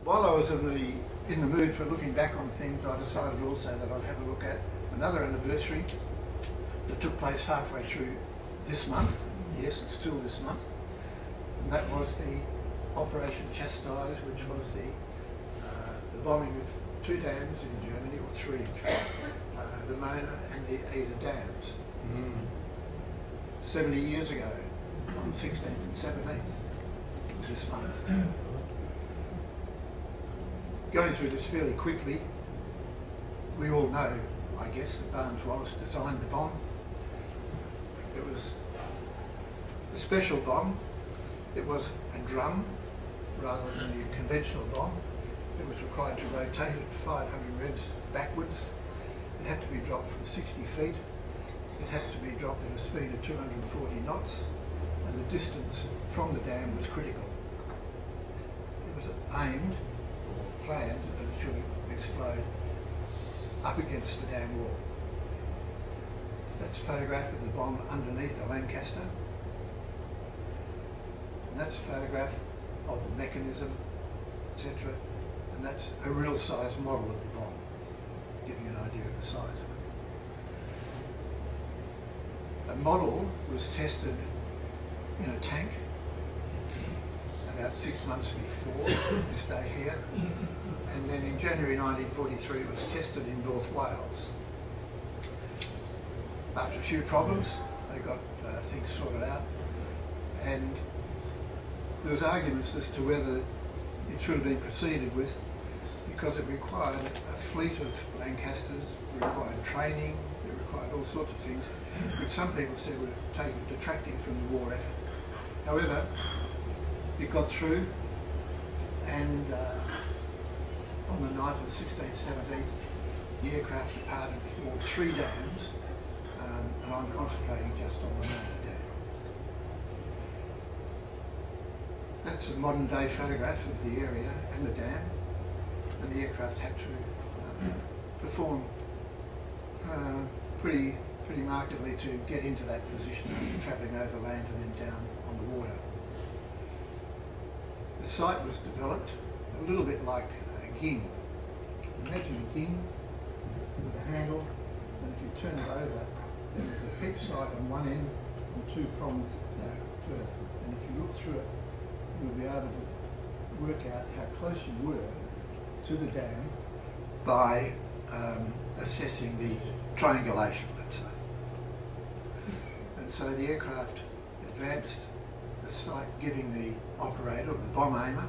while I was in the mood for looking back on things, I decided also that I'd have a look at another anniversary that took place halfway through this month. Yes, it's still this month. And that was the Operation Chastise, which was the bombing of 2 dams in Germany, or 3 in fact, the Mohne and the Eder dams. 70 years ago, on the 16th and 17th of this month. Going through this fairly quickly, we all know, I guess, that Barnes Wallis designed the bomb. It was a special bomb. It was a drum rather than the conventional bomb. It was required to rotate at 500 revs backwards. It had to be dropped from 60 feet. It had to be dropped at a speed of 240 knots, and the distance from the dam was critical. It was aimed or planned that it should explode up against the dam wall. That's a photograph of the bomb underneath the Lancaster. And that's a photograph of the mechanism, etc. And that's a real size model of the bomb, giving you an idea of the size of it. A model was tested in a tank about 6 months before this day here, and then in January 1943 it was tested in North Wales. After a few problems, they got things sorted out, and there was arguments as to whether it should have been proceeded with, because it required a fleet of Lancasters, it required training, it required all sorts of things, which some people said were detracting from the war effort. However, it got through, and on the night of the 16th, 17th, the aircraft departed for 3 dams, and I'm concentrating just on the Mohne dam. That's a modern day photograph of the area and the dam, and the aircraft had to perform pretty markedly to get into that position, travelling over land and then down on the water. The site was developed a little bit like a ging. Imagine a ging with a handle, and if you turn it over, then there's a peep sight on one end and 2 prongs further. And if you look through it, you'll be able to work out how close you were to the dam by assessing the triangulation, let's say. And so the aircraft advanced the site, giving the operator, or the bomb aimer,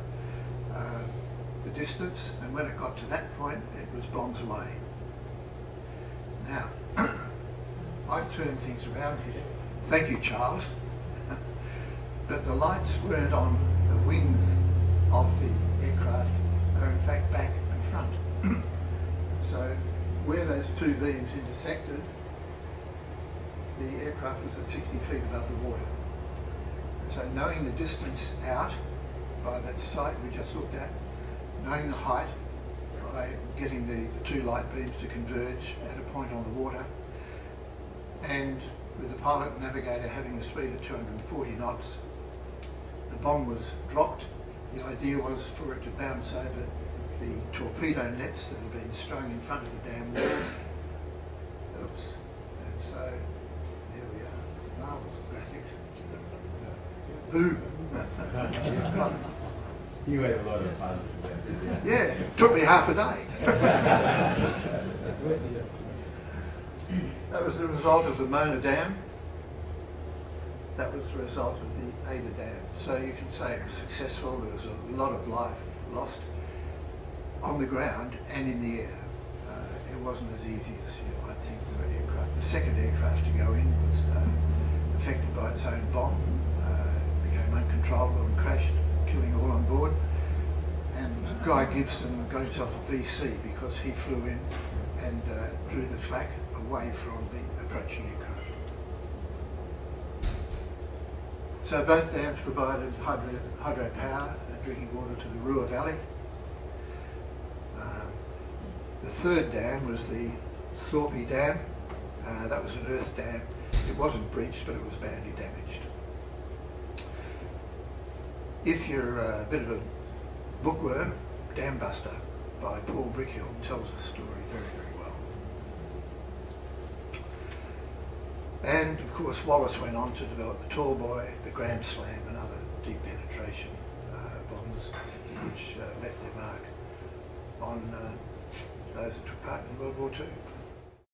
the distance, and when it got to that point, it was bombs away. Now, I've turned things around here. Thank you, Charles. But the lights weren't on the wings of the aircraft, they're in fact back and front. So where those 2 beams intersected, the aircraft was at 60 feet above the water. So knowing the distance out by that site we just looked at, knowing the height by getting the 2 light beams to converge at a point on the water, and with the pilot and navigator having a speed of 240 knots, the bomb was dropped. The idea was for it to bounce over the torpedo nets that had been strung in front of the dam wall. Oops. And so there we are. Marvellous graphics. Boom. You had a lot of fun. Yeah, it took me half a day. That was the result of the Mohne dam. That was the result of the Eder dam. So you can say it was successful. There was a lot of life lost on the ground and in the air. It wasn't as easy as you might think for an aircraft. The second aircraft to go in was affected by its own bomb. It became uncontrollable and crashed, killing all on board. And Guy Gibson got himself a VC because he flew in and drew the flak away from the approaching aircraft. So both dams provided hydro power and drinking water to the Ruhr Valley. The third dam was the Sorpe Dam. That was an earth dam. It wasn't breached, but it was badly damaged. If you're a bit of a bookworm, Dambuster by Paul Brickhill tells the story very, very well. And of course Wallis went on to develop the Tall Boy, the Grand Slam and other deep penetration bombs which left their mark on those that took part in World War II.